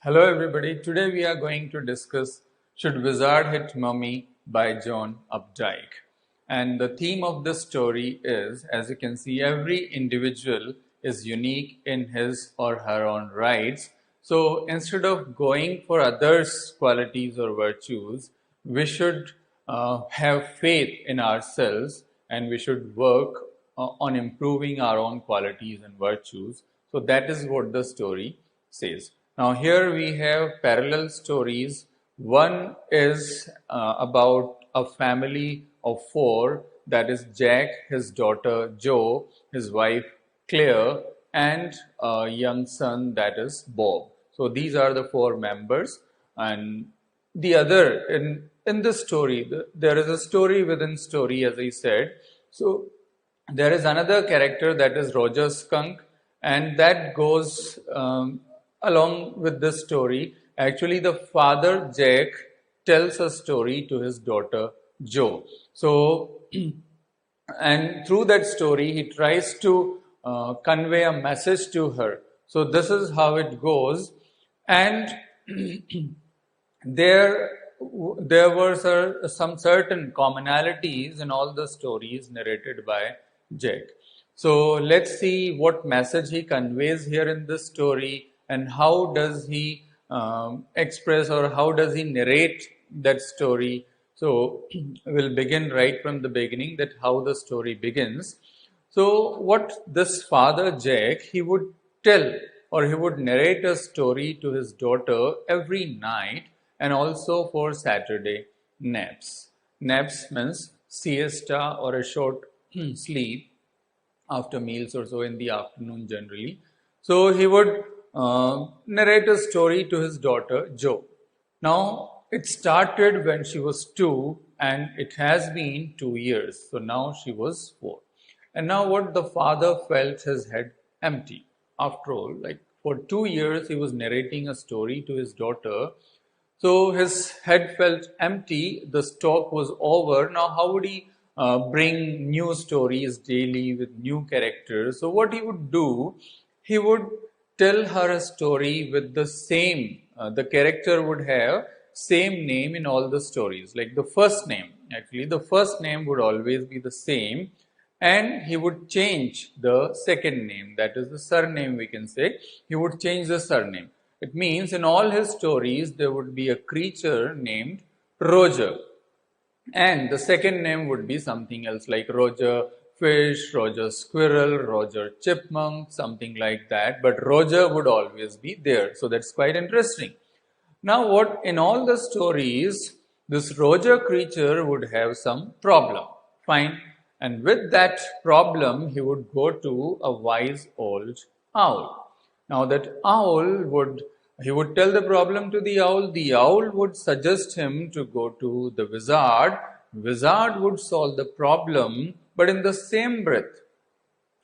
Hello everybody, today we are going to discuss Should Wizard Hit Mummy by John Updike. And the theme of this story is, as you can see, every individual is unique in his or her own rights. So instead of going for others' qualities or virtues, we should have faith in ourselves and we should work on improving our own qualities and virtues. So that is what the story says. Now here we have parallel stories. One is about a family of four, that is Jack, his daughter Joe, his wife Claire, and a young son, that is Bob. So these are the four members. And the other, in this story, there is a story within story, as I said. So there is another character, that is Roger Skunk, and that goes along with this story. Actually, the father Jack tells a story to his daughter Joe. So, and through that story, he tries to convey a message to her. So this is how it goes, and there were some certain commonalities in all the stories narrated by Jack. So let's see what message he conveys here in this story, and how does he express, or how does he narrate that story. So we'll begin right from the beginning, that how the story begins. So what this father Jack, he would tell, or he would narrate a story to his daughter every night, and also for Saturday naps. Naps means siesta, or a short sleep after meals or so in the afternoon generally. So he would narrate a story to his daughter Joe. Now it started when she was 2, and it has been 2 years. So now she was 4. And now what the father felt his head empty. After all, like for 2 years he was narrating a story to his daughter. So his head felt empty, the stock was over. Now how would he bring new stories daily with new characters? So what he would do, he would tell her a story with the same, the character would have same name in all the stories, like the first name. Actually, the first name would always be the same, and he would change the second name, that is the surname we can say. He would change the surname. It means in all his stories there would be a creature named Roger, and the second name would be something else, like Roger Fish, Roger Squirrel, Roger Chipmunk, something like that. But Roger would always be there. So that's quite interesting. Now what, in all the stories, this Roger creature would have some problem. Fine. And with that problem, he would go to a wise old owl. Now that he would tell the problem to the owl would suggest him to go to the wizard would solve the problem, but in the same breath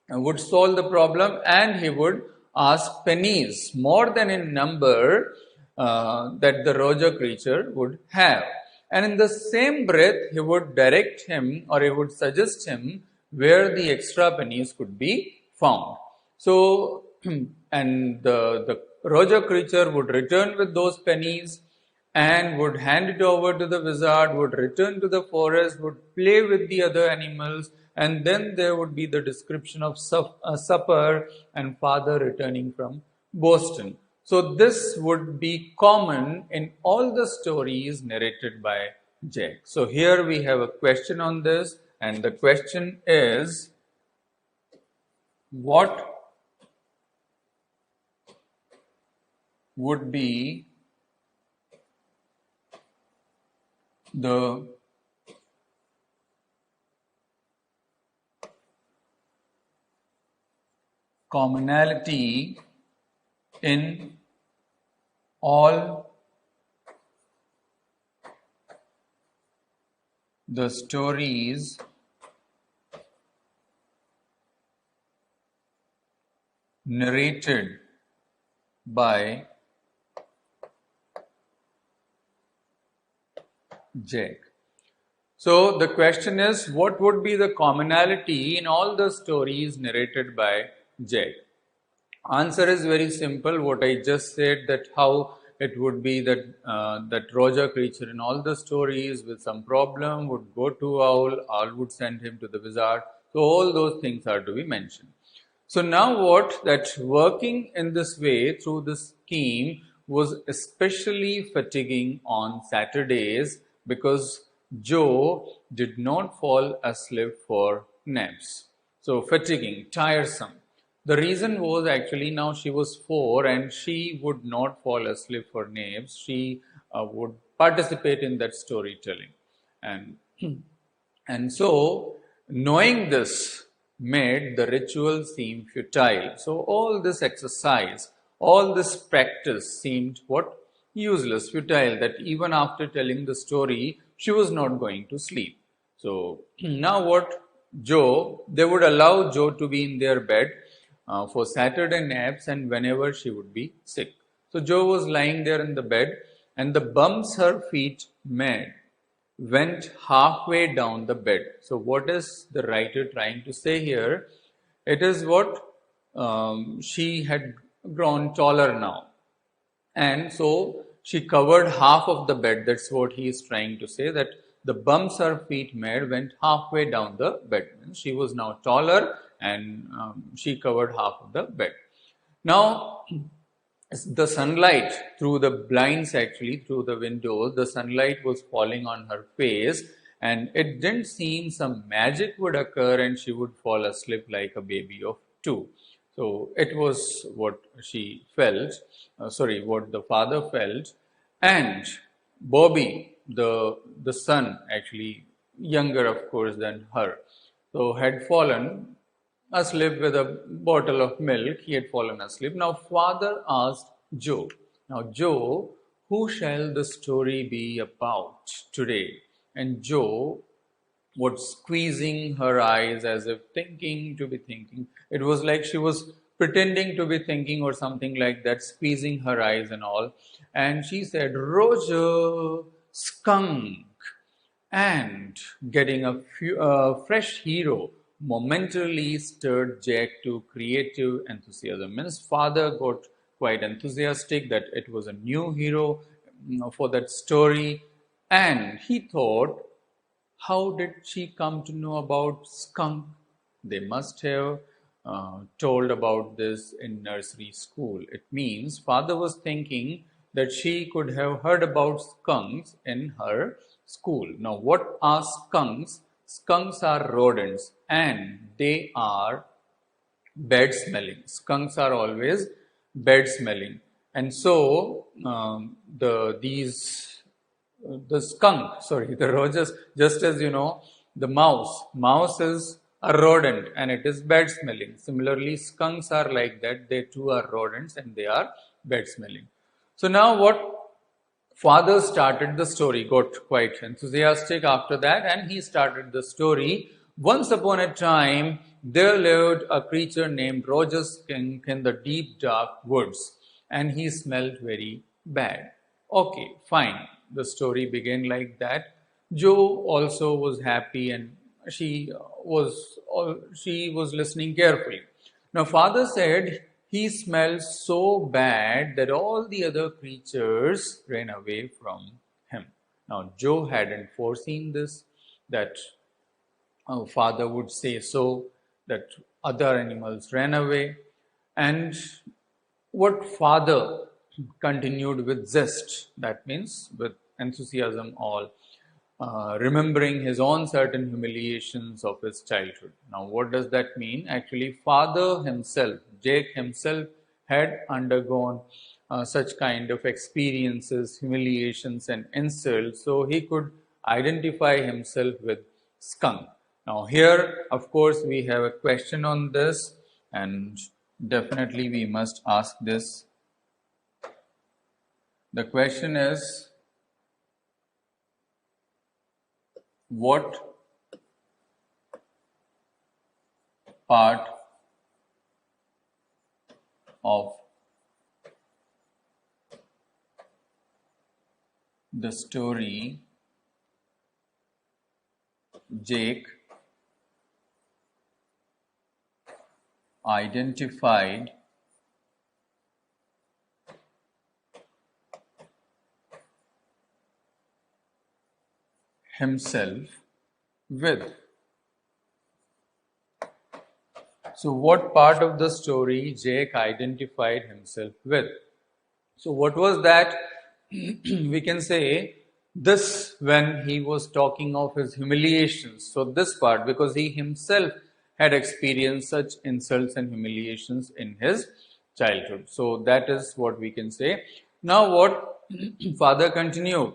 would solve the problem, and he would ask pennies more than in number that the Roger creature would have. And in the same breath, he would direct him, or he would suggest him where the extra pennies could be found. So, and the Roger creature would return with those pennies and would hand it over to the wizard, would return to the forest, would play with the other animals, and then there would be the description of supper and father returning from Boston. So this would be common in all the stories narrated by Jack. So here we have a question on this, and the question is, what would be the commonality in all the stories narrated by Jack? So the question is, what would be the commonality in all the stories narrated by Jack? Answer is very simple. What I just said, that how it would be that that Roger creature in all the stories with some problem would go to Owl would send him to the wizard. So all those things are to be mentioned. So now what that working in this way through this scheme was especially fatiguing on Saturdays because Joe did not fall asleep for naps. So fatiguing, tiresome. The reason was actually now she was 4 and she would not fall asleep for naps. She would participate in that storytelling. And and so, knowing this made the ritual seem futile. So, all this exercise, all this practice seemed what? Useless, futile, that even after telling the story, she was not going to sleep. So, now what? They would allow Joe to be in their bed for Saturday naps and whenever she would be sick. So, Joe was lying there in the bed and the bumps her feet made went halfway down the bed. So, what is the writer trying to say here? It is what she had grown taller now. And so she covered half of the bed. That's what he is trying to say, that the bumps her feet made went halfway down the bed. She was now taller and she covered half of the bed. Now, the sunlight through the blinds, actually through the windows, the sunlight was falling on her face, and it didn't seem some magic would occur and she would fall asleep like a baby of 2. So it was what she felt, what the father felt. And Bobby, the son, actually younger of course than her, so had fallen asleep with a bottle of milk. He had fallen asleep. Now, father asked Joe, now, Joe, who shall the story be about today? And Joe was squeezing her eyes as if thinking to be thinking. It was like she was pretending to be thinking or something like that, squeezing her eyes and all. And she said, Roger, skunk. And getting a fresh hero momentarily stirred Jack to creative enthusiasm. Means father got quite enthusiastic that it was a new hero for that story, and he thought, how did she come to know about skunk? They must have told about this in nursery school. It means father was thinking that she could have heard about skunks in her school. Now, what are skunks? Skunks are rodents and they are bad smelling. Skunks are always bad smelling, and so the skunk, sorry, the Rogers, just as you know, the mouse is a rodent and it is bad smelling. Similarly, skunks are like that. They too are rodents and they are bad smelling. So now what? Father started the story, got quite enthusiastic after that, and he started the story. Once upon a time, there lived a creature named Roger Skink in the deep dark woods, and he smelled very bad. Okay, fine. The story began like that. Joe also was happy, and she was listening carefully. Now, father said he smelled so bad that all the other creatures ran away from him. Now, Joe hadn't foreseen this, that father would say so, that other animals ran away. And what father continued with zest, that means with enthusiasm, all remembering his own certain humiliations of his childhood. Now, what does that mean? Actually, father himself, Jake himself, had undergone such kind of experiences, humiliations, and insults, so he could identify himself with skunk. Now, here, of course, we have a question on this, and definitely we must ask this. The question is, what part of the story Jake identified himself with. So, what part of the story Jake identified himself with? So, what was that? We can say this when he was talking of his humiliations. So, this part, because he himself had experienced such insults and humiliations in his childhood. So, that is what we can say. Now, what father continued.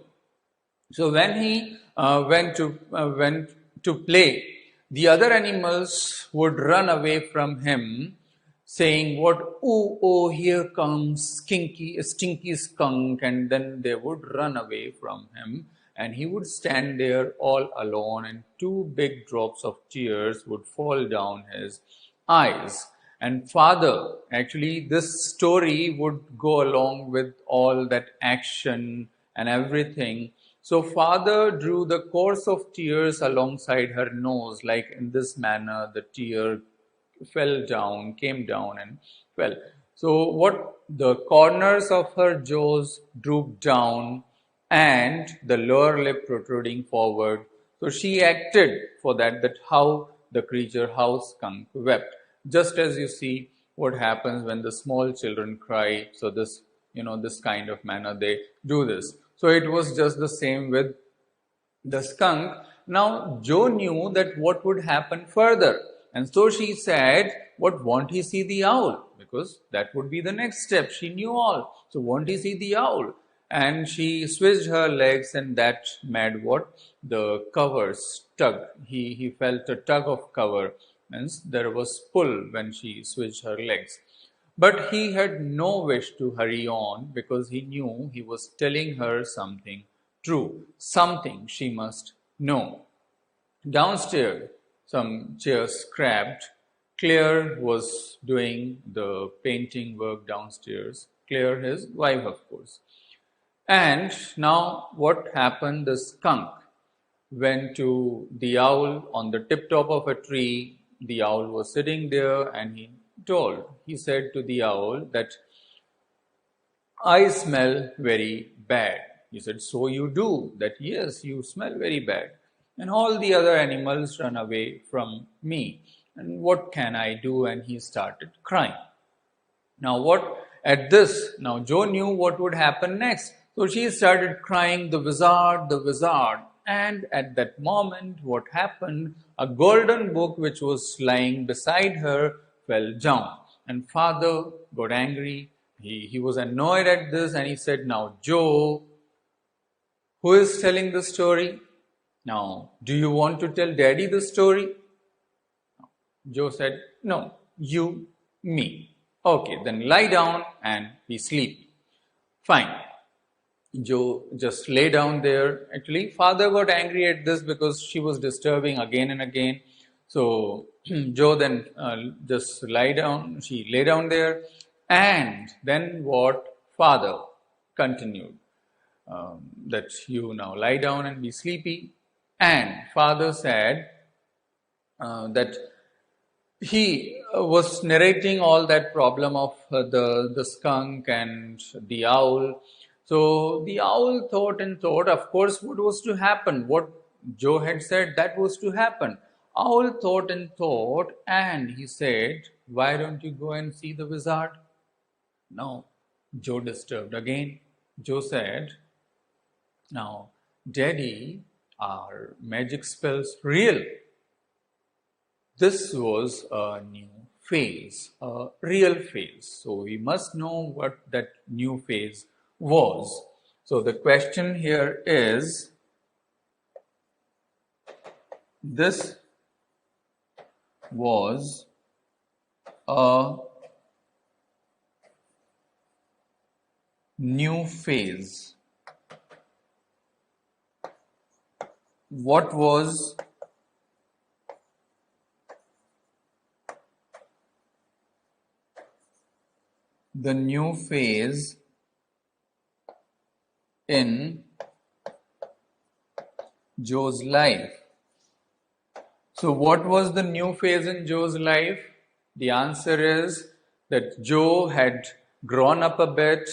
So when he went to play, the other animals would run away from him, saying, "What? Oh, oh! Here comes stinky skunk!" And then they would run away from him, and he would stand there all alone, and two big drops of tears would fall down his eyes. And father, actually, this story would go along with all that action and everything. So father drew the course of tears alongside her nose, like in this manner, the tear came down and fell. So what the corners of her jaws drooped down and the lower lip protruding forward. So she acted for that how the creature, how skunk wept. Just as you see what happens when the small children cry. So this kind of manner they do this. So it was just the same with the skunk. Now Joe knew that what would happen further, and so she said, "What, won't he see the owl?" Because that would be the next step. She knew all. So won't he see the owl? And she switched her legs, and that made what? The covers tug. He felt a tug of cover. Means there was pull when she switched her legs. But he had no wish to hurry on because he knew he was telling her something true, something she must know. Downstairs, some chairs scrapped. Claire was doing the painting work downstairs. Claire, his wife, of course. And now what happened? The skunk went to the owl on the tip top of a tree. The owl was sitting there, and he said to the owl that, "I smell very bad." He said, "So you do?" That, "Yes, you smell very bad. And all the other animals run away from me. And what can I do?" And he started crying. Now Joe knew what would happen next. So she started crying, "The wizard, the wizard." And at that moment, what happened? A golden book which was lying beside her fell down. And father got angry. He was annoyed at this, and he said, "Now, Joe, who is telling the story? Now, do you want to tell daddy the story?" Joe said, "No, you, me." "Okay, then lie down and be sleepy." Fine. Joe just lay down there. Actually, father got angry at this because she was disturbing again and again. So Joe then just lie down. She lay down there. And then what? Father continued that you now lie down and be sleepy. And father said that he was narrating all that problem of the skunk and the owl. So the owl thought and thought, of course, what was to happen? What Joe had said, that was to happen. Owl thought and thought, and he said, "Why don't you go and see the wizard?" Now, Joe disturbed again. Joe said, "Now, Daddy, are magic spells real?" This was a new phase, a real phase. So we must know what that new phase was. So the question here is, this was a new phase. What was the new phase in Joe's life? So what was the new phase in Joe's life? The answer is that Joe had grown up a bit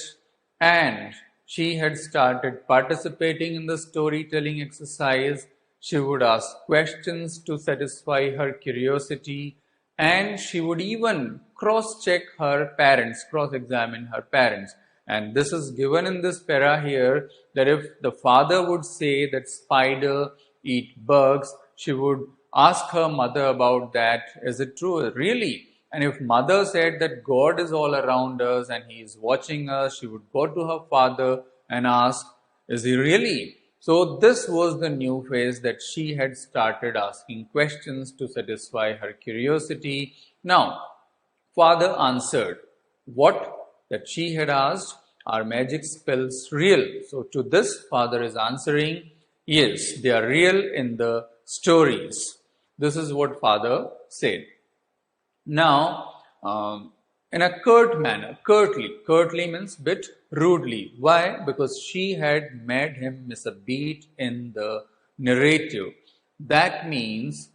and she had started participating in the storytelling exercise. She would ask questions to satisfy her curiosity, and she would even cross-check her parents, cross-examine her parents. And this is given in this para here, that if the father would say that spider eat bugs, she would ask her mother about that. Is it true? Really? And if mother said that God is all around us and he is watching us, she would go to her father and ask, is he really? So this was the new phase, that she had started asking questions to satisfy her curiosity. Now, father answered what that she had asked, are magic spells real? So to this, father is answering, yes, they are real in the stories. This is what father said. Now, in a curt manner, curtly means bit rudely. Why? Because she had made him miss a beat in the narrative. That means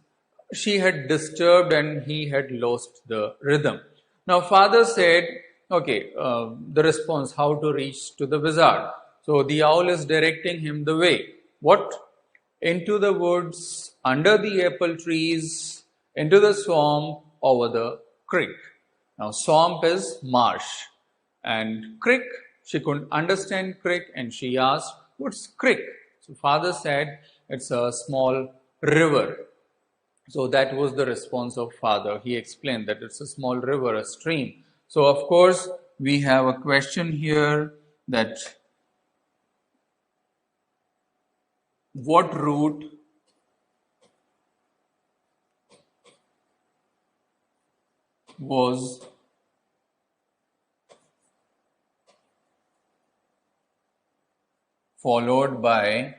she had disturbed and he had lost the rhythm. Now, father said, okay, the response, how to reach to the wizard. So the owl is directing him the way. What? Into the woods, under the apple trees, into the swamp, over the creek. Now, swamp is marsh, and creek, she couldn't understand creek, and she asked, what's creek? So, father said, it's a small river. So, that was the response of father. He explained that it's a small river, a stream. So, of course, we have a question here, that what route was followed by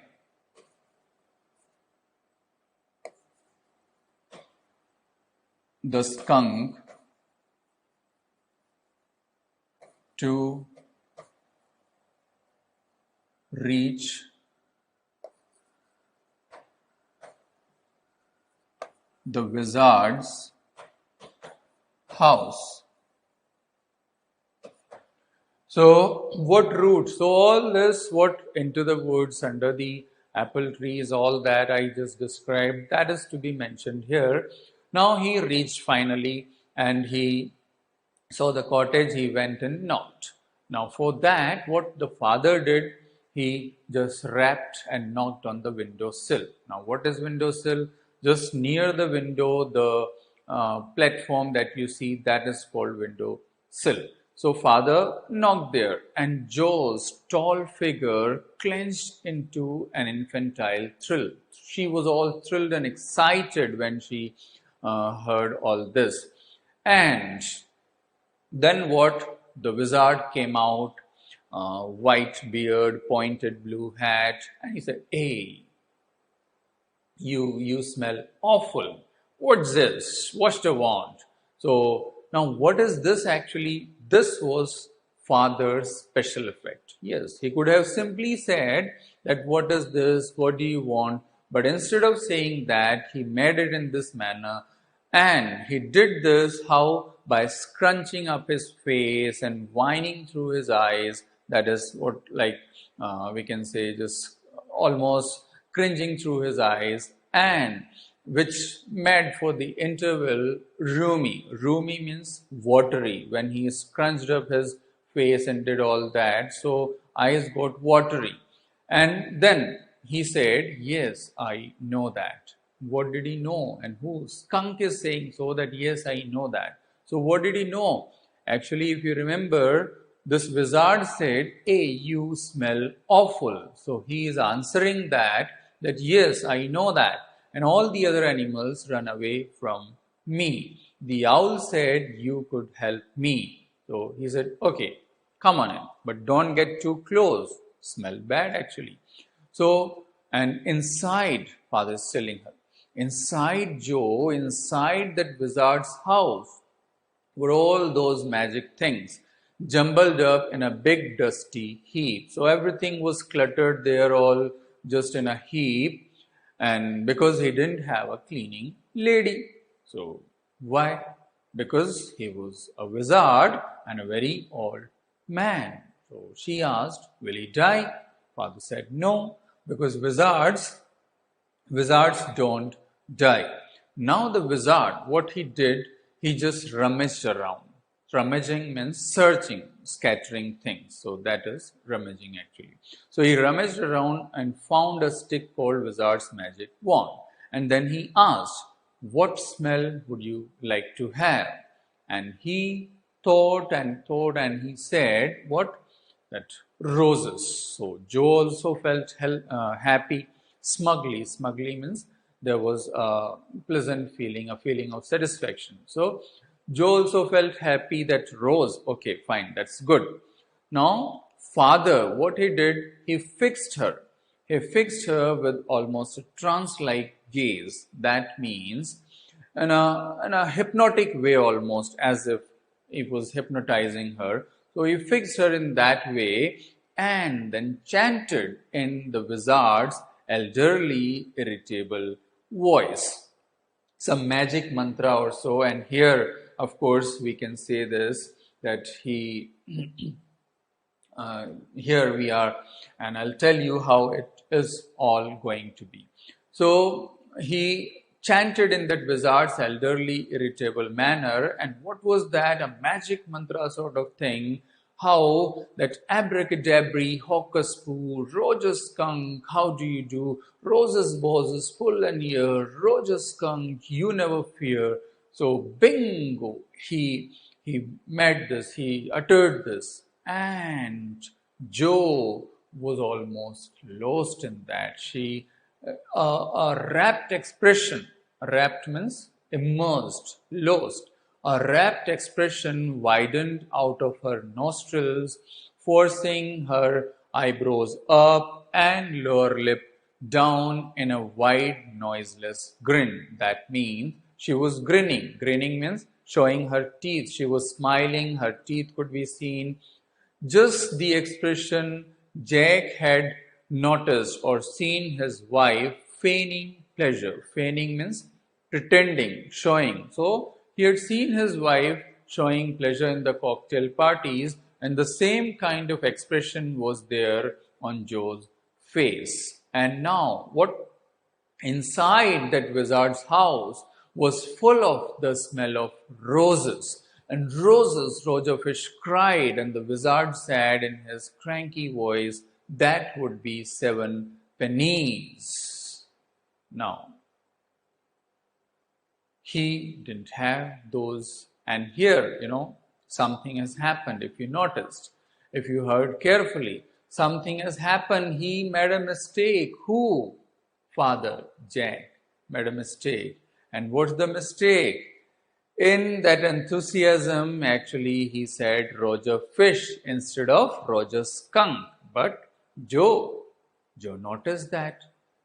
the skunk to reach the wizard's house? So, what route? So, all this, what into the woods, under the apple trees, all that I just described, that is to be mentioned here. Now, he reached finally and he saw the cottage, he went and knocked. Now, for that, what the father did, he just rapped and knocked on the windowsill. Now, what is windowsill? Just near the window, the platform that you see, that is called windowsill. So father knocked there, and Joe's tall figure clenched into an infantile thrill. She was all thrilled and excited when she heard all this. And then what? The wizard came out, white beard, pointed blue hat, and he said, hey, you smell awful. What's this? What do you want? So now what is this actually? This was father's special effect. Yes, he could have simply said that what is this? What do you want? But instead of saying that, he made it in this manner. And he did this how? By scrunching up his face and whining through his eyes. That is what, like, we can say, just almost cringing through his eyes, and which made for the interval roomy. Roomy means watery. When he scrunched up his face and did all that, so eyes got watery. And then he said, yes, I know that. What did he know? And who? Skunk is saying so that, yes, I know that. So what did he know? Actually, if you remember, this wizard said, hey, you smell awful. So he is answering that yes, I know that. And all the other animals run away from me. The owl said, you could help me. So he said, okay, come on in, but don't get too close. Smell bad actually. So, and inside, father is telling her, inside Joe, inside that wizard's house, were all those magic things jumbled up in a big dusty heap. So everything was cluttered there, all just in a heap, and because he didn't have a cleaning lady. So why? Because he was a wizard and a very old man. So she asked, will he die? Father said no, because wizards Wizards don't die. Now the wizard, what he did, he just rummaged around. Rummaging means searching, scattering things. So that is rummaging actually. So he rummaged around and found a stick called Wizard's Magic Wand. And then he asked, "What smell would you like to have?" And he thought and he said, "What?" That roses. So Joe also felt happy, smugly. Smugly means there was a pleasant feeling, a feeling of satisfaction. So Joe also felt happy that rose. Okay, fine, that's good. Now, father, what he did, he fixed her. He fixed her with almost a trance-like gaze. That means in a hypnotic way, almost as if he was hypnotizing her. So he fixed her in that way and then chanted in the wizard's elderly, irritable voice some magic mantra or so. And here, of course, we can say this that he here we are, and I'll tell you how it is all going to be. So he chanted in that wizard's elderly, irritable manner, and what was that? A magic mantra sort of thing. How that abracadabra, hocus poo, Roger skunk, how do you do? Roses, bosses, full and ear, Roger skunk, you never fear. So bingo, he made this, he uttered this, and Joe was almost lost in that. A rapt expression, rapt means immersed, lost. A rapt expression widened out of her nostrils, forcing her eyebrows up and lower lip down in a wide, noiseless grin. That means she was grinning. Grinning means showing her teeth. She was smiling, her teeth could be seen. Just the expression Jack had noticed or seen his wife feigning pleasure. Feigning means pretending, showing. So he had seen his wife showing pleasure in the cocktail parties, and the same kind of expression was there on Joe's face. And now, what inside that wizard's house was full of the smell of roses. And roses, Roger Fish cried, and the wizard said in his cranky voice, "That would be 7 pennies." Now, he didn't have those. And here, something has happened. If you noticed, if you heard carefully, something has happened. He made a mistake. Who? Father Jack made a mistake. And what's the mistake? In that enthusiasm, actually, he said Roger Fish instead of Roger Skunk. But Joe noticed that.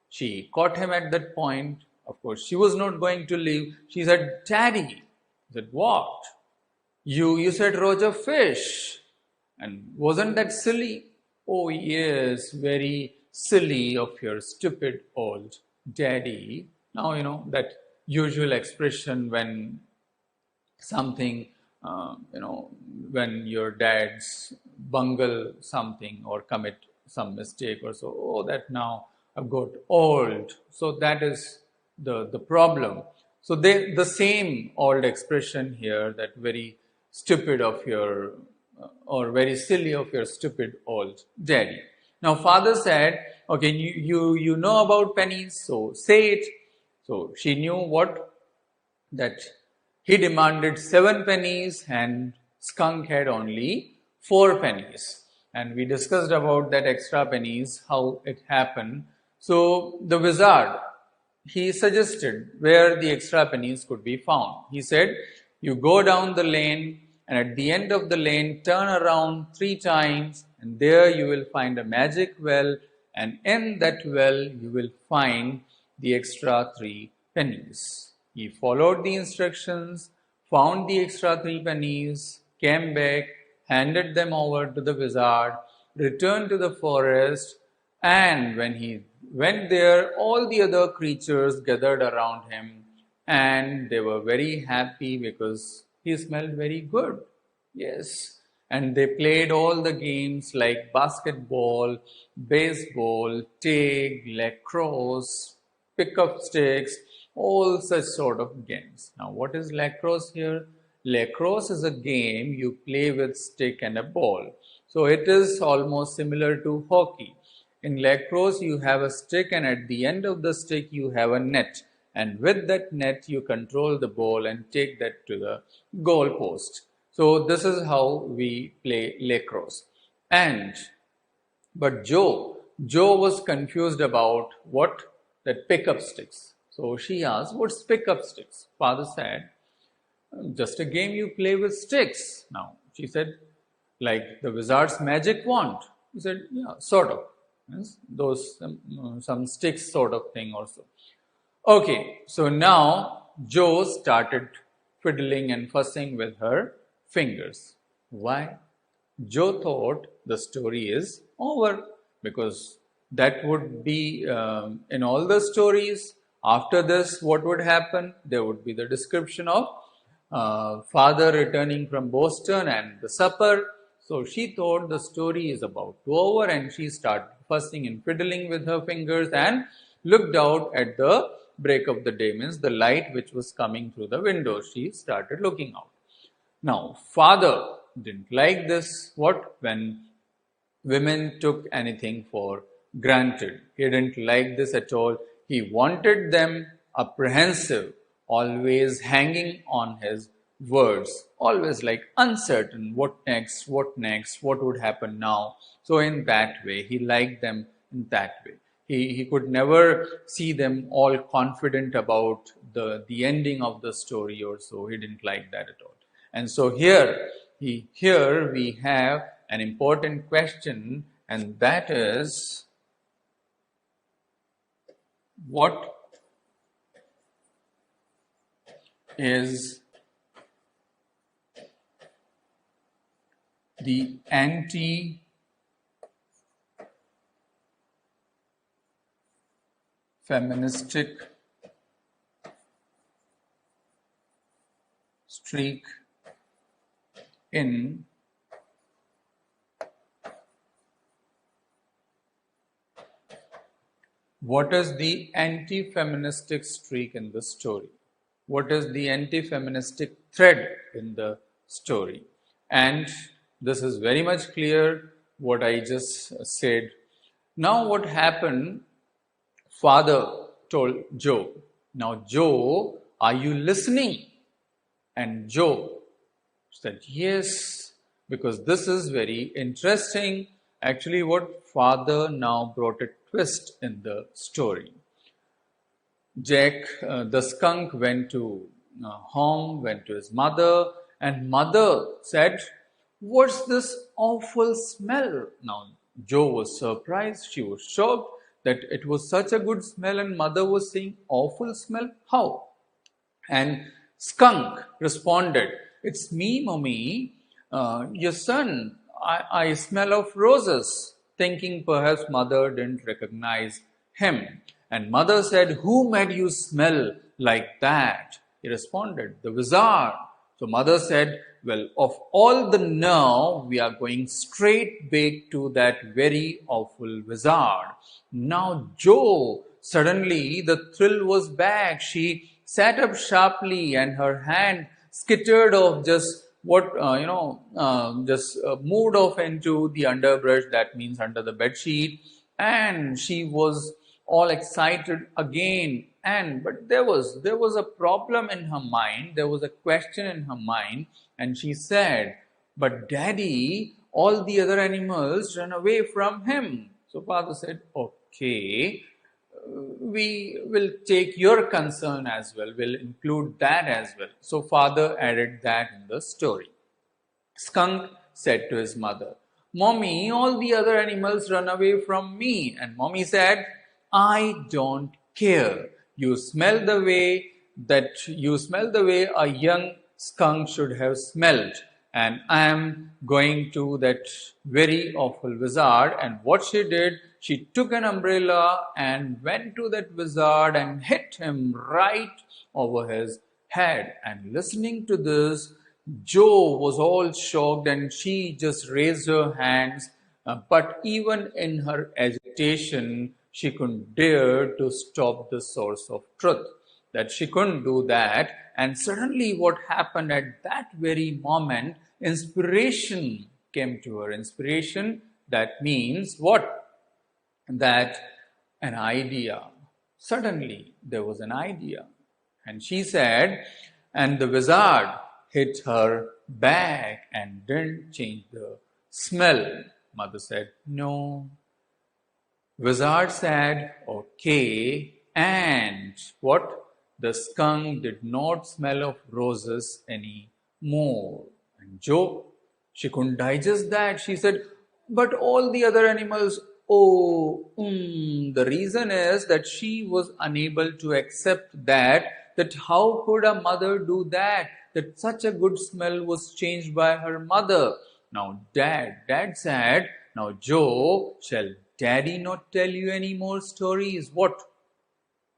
She caught him at that point. Of course, she was not going to leave. She said, "Daddy." He said, "What? You said Roger Fish. And wasn't that silly?" "Oh, yes, very silly of your stupid old daddy." Now, that usual expression when something, when your dads bungle something or commit some mistake or so, "Oh, that now I've got old." So that is the problem. So the same old expression here, that very stupid of your, or very silly of your stupid old daddy. Now father said, "Okay, you know about pennies, so say it." So she knew what? That he demanded 7 pennies and Skunk had only 4 pennies. And we discussed about that extra pennies, how it happened. So the wizard, he suggested where the extra pennies could be found. He said, "You go down the lane, and at the end of the lane, turn around 3 times, and there you will find a magic well, and in that well you will find the extra 3 pennies." He followed the instructions, found the extra 3 pennies, came back, handed them over to the wizard, returned to the forest, and when he went there, all the other creatures gathered around him, and they were very happy because he smelled very good. Yes. And they played all the games like basketball, baseball, tag, lacrosse, pick up sticks, all such sort of games. Now, what is lacrosse here? Lacrosse is a game you play with stick and a ball. So it is almost similar to hockey. In lacrosse, you have a stick, and at the end of the stick, you have a net. And with that net, you control the ball and take that to the goal post. So this is how we play lacrosse. But Joe was confused about what? That pickup sticks. So she asked, what's pickup sticks? Father said, just a game you play with sticks. Now, she said, like the wizard's magic wand. He said, yeah, sort of. Yes, those some sticks sort of thing also. Okay, so now Joe started fiddling and fussing with her fingers. Why? Joe thought the story is over, because that would be in all the stories. After this, what would happen? There would be the description of father returning from Boston and the supper. So she thought the story is about to over, and she started fussing and fiddling with her fingers and looked out at the break of the day, means the light which was coming through the window. She started looking out. Now, father didn't like this. What? When women took anything for granted. He didn't like this at all. He wanted them apprehensive, always hanging on his words, always like uncertain, what next, what would happen now. So in that way, he liked them in that way. He could never see them all confident about the ending of the story or so. He didn't like that at all. And so here we have an important question, and that is, what is the anti-feministic streak in what is the anti-feministic streak in the story? What is the anti-feministic thread in the story? And this is very much clear what I just said. Now what happened? Father told Joe, now Joe, are you listening? And Joe said, yes, because this is very interesting. Actually, what father now brought a twist in the story. Jack, the skunk, went to home, went to his mother, and mother said, what's this awful smell? Now, Joe was surprised. She was shocked that it was such a good smell, and mother was saying, awful smell? How? And skunk responded, it's me, mommy, your son. I smell of roses, thinking perhaps mother didn't recognize him. And mother said, who made you smell like that? He responded, the wizard. So mother said, well, of all the now, we are going straight back to that very awful wizard. Now Joe, suddenly the thrill was back. She sat up sharply, and her hand skittered off, just moved off into the underbrush, that means under the bed sheet, and she was all excited again. But there was a problem in her mind, there was a question in her mind, and she said, but daddy, all the other animals ran away from him. So father said, okay, we will take your concern as well, we'll include that as well. So father added that in the story. Skunk said to his mother, mommy, all the other animals run away from me. And mommy said, I don't care. You smell the way a young skunk should have smelled. And I am going to that very awful wizard. And what she did, she took an umbrella and went to that wizard and hit him right over his head. And listening to this, Joe was all shocked, and she just raised her hands. But even in her agitation, she couldn't dare to stop the source of truth, that she couldn't do that. And suddenly, what happened at that very moment, inspiration came to her. Inspiration, that means what? That an idea. Suddenly, there was an idea. And she said, and the wizard hit her back and didn't change the smell. Mother said, no. Wizard said, okay. And what? The skunk did not smell of roses anymore. And Jo, she couldn't digest that. She said, but all the other animals, the reason is that she was unable to accept that how could a mother do that? That such a good smell was changed by her mother. Now dad said, now Jo, shall daddy not tell you any more stories? What?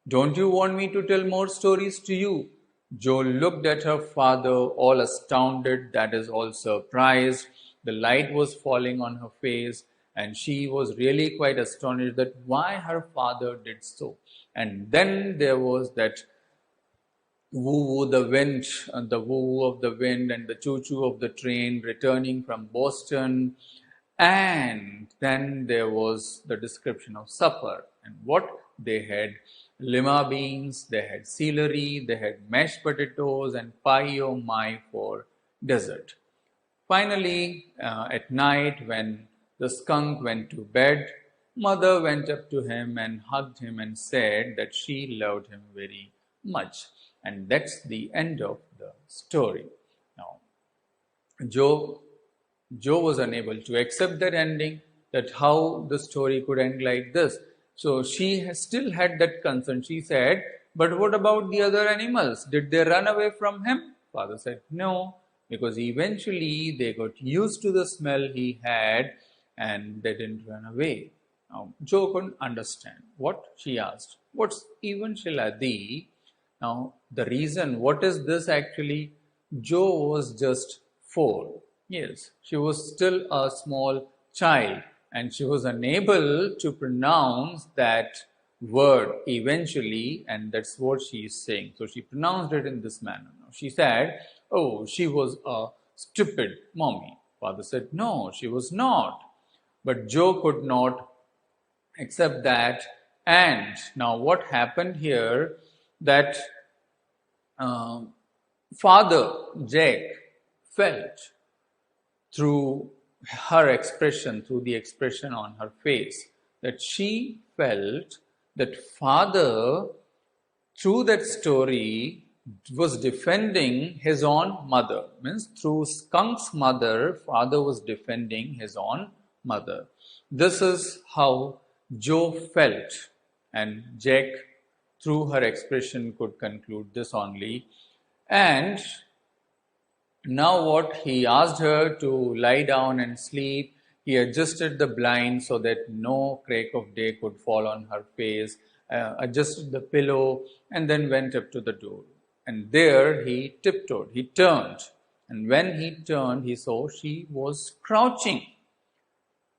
Don't you want me to tell more stories to you? Jo looked at her father, all astounded, that is, all surprised. The light was falling on her face, and she was really quite astonished that why her father did so. And then there was that woo-woo the wind, the woo-woo of the wind and the choo-choo of the train returning from Boston. And then there was the description of supper. And what they had: lima beans, they had celery, they had mashed potatoes, and pie oh my for dessert. Finally, at night, when the skunk went to bed, mother went up to him and hugged him and said that she loved him very much. And that's the end of the story. Now, Jo was unable to accept that ending, that how the story could end like this. So she still had that concern. She said, but what about the other animals? Did they run away from him? Father said, no, because eventually they got used to the smell he had and they didn't run away. Now, Jo couldn't understand. What? She asked. What's even Shiladi? Now, the reason, what is this actually? Jo was just 4. Yes, she was still a small child and she was unable to pronounce that word eventually, and that's what she is saying. So she pronounced it in this manner. Now, she said, oh, she was a stupid mommy. Father said, no, she was not. But Jo could not accept that. And now what happened here, that Father Jack felt through her expression, through the expression on her face, that she felt that Father, through that story, was defending his own mother. Means through Skunk's mother, Father was defending his own mother. This is how Jo felt, and Jack, through her expression, could conclude this only. And now what? He asked her to lie down and sleep. He adjusted the blind so that no crack of day could fall on her face, adjusted the pillow, and then went up to the door. And there he tiptoed, he turned. And when he turned, he saw she was crouching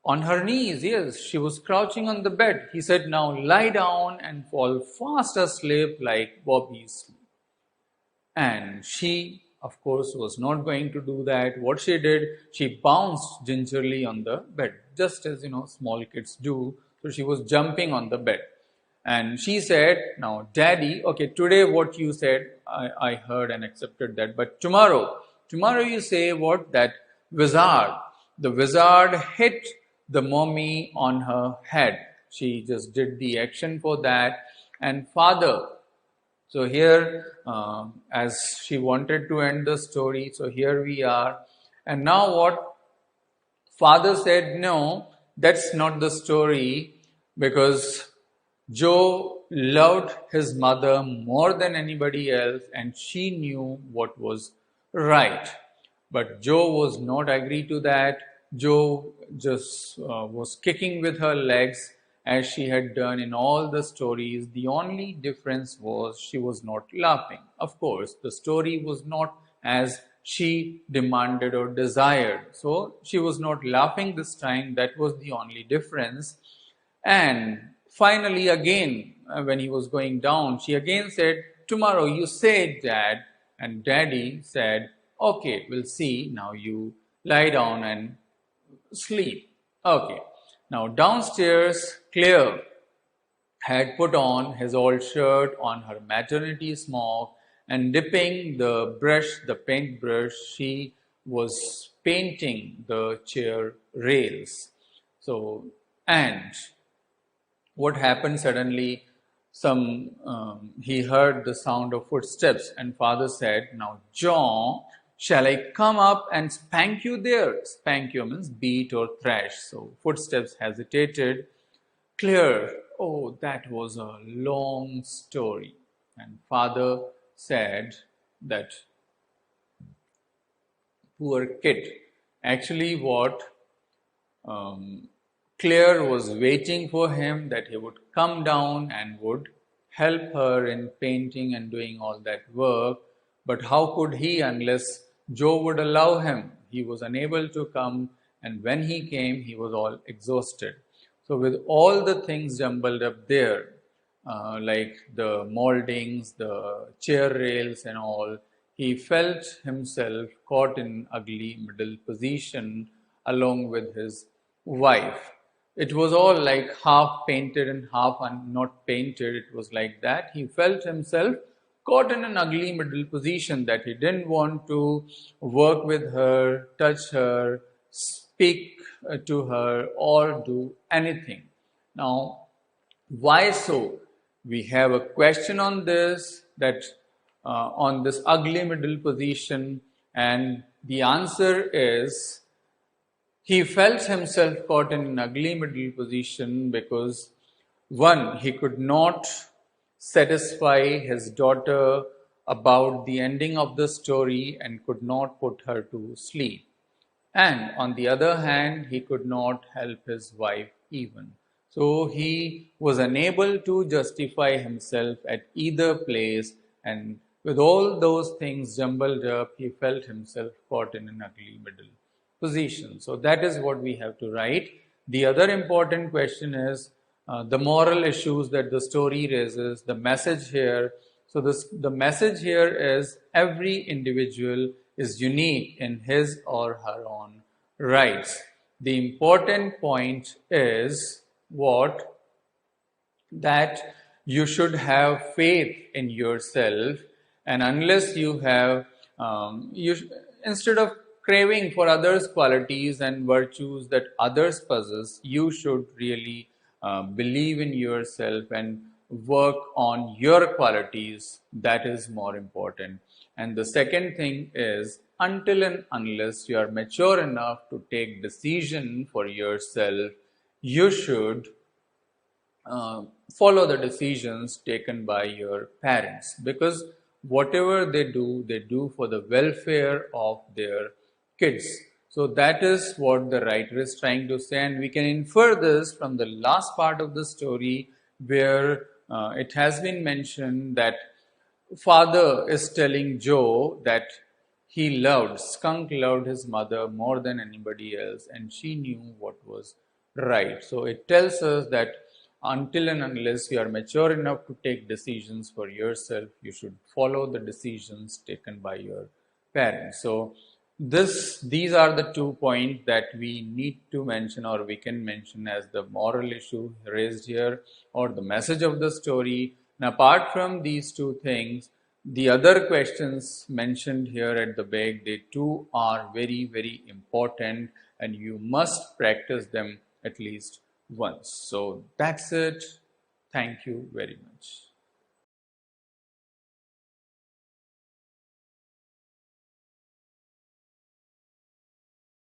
on her knees. Yes, she was crouching on the bed. He said, now lie down and fall fast asleep like Bobby's sleep. And she, of course, was not going to do that. What she did, she bounced gingerly on the bed, just as, small kids do. So she was jumping on the bed. And she said, now, Daddy, okay, today what you said, I heard and accepted that. But tomorrow you say what? That the wizard hit the mommy on her head. She just did the action for that. And Father, so here, as she wanted to end the story, so here we are. And now what? Father said, no, that's not the story, because Jo loved his mother more than anybody else, and she knew what was right. But Jo was not agree to that. Jo just was kicking with her legs as she had done in all the stories. The only difference was she was not laughing. Of course, the story was not as she demanded or desired. So she was not laughing this time. That was the only difference. And finally, again, when he was going down, she again said, "Tomorrow you say, Dad." And Daddy said, "Okay, we'll see. Now you lie down and sleep." Okay. Now downstairs, Claire had put on his old shirt on her maternity smock, and dipping the brush, the paint brush, she was painting the chair rails. So, and what happened suddenly? He heard the sound of footsteps, and father said, "Now, John, shall I come up and spank you there?" Spank you means beat or thrash. So footsteps hesitated. Clear. Oh, that was a long story. And father said that poor kid. Actually, what Claire was waiting for him, that he would come down and would help her in painting and doing all that work. But how could he unless Joe would allow him? He was unable to come, and when he came, he was all exhausted. So, with all the things jumbled up there, like the moldings, the chair rails, and all, he felt himself caught in ugly middle position along with his wife. It was all like half painted and half not painted. It was like that. He felt himself caught in an ugly middle position, that he didn't want to work with her, touch her, speak to her, or do anything. Now, why so? We have a question on this, that on this ugly middle position, and the answer is he felt himself caught in an ugly middle position because, one, he could not satisfy his daughter about the ending of the story and could not put her to sleep. And on the other hand, he could not help his wife even. So he was unable to justify himself at either place, and with all those things jumbled up, he felt himself caught in an ugly middle position. So that is what we have to write. The other important question is the moral issues that the story raises, the message here. So the message here is every individual is unique in his or her own rights. The important point is what? That you should have faith in yourself, and unless you have, instead of craving for others' qualities and virtues that others possess, you should really believe in yourself and work on your qualities. That is more important. And the second thing is, until and unless you are mature enough to take decision for yourself, you should follow the decisions taken by your parents, because whatever they do for the welfare of their kids. So that is what the writer is trying to say, and we can infer this from the last part of the story, where it has been mentioned that father is telling Joe that Skunk loved his mother more than anybody else, and she knew what was right. So it tells us that until and unless you are mature enough to take decisions for yourself, you should follow the decisions taken by your parents. So these are the 2 points that we need to mention, or we can mention as the moral issue raised here, or the message of the story. And apart from these 2 things, the other questions mentioned here at the back, they too are very, very important, and you must practice them at least once. So that's it. Thank you very much.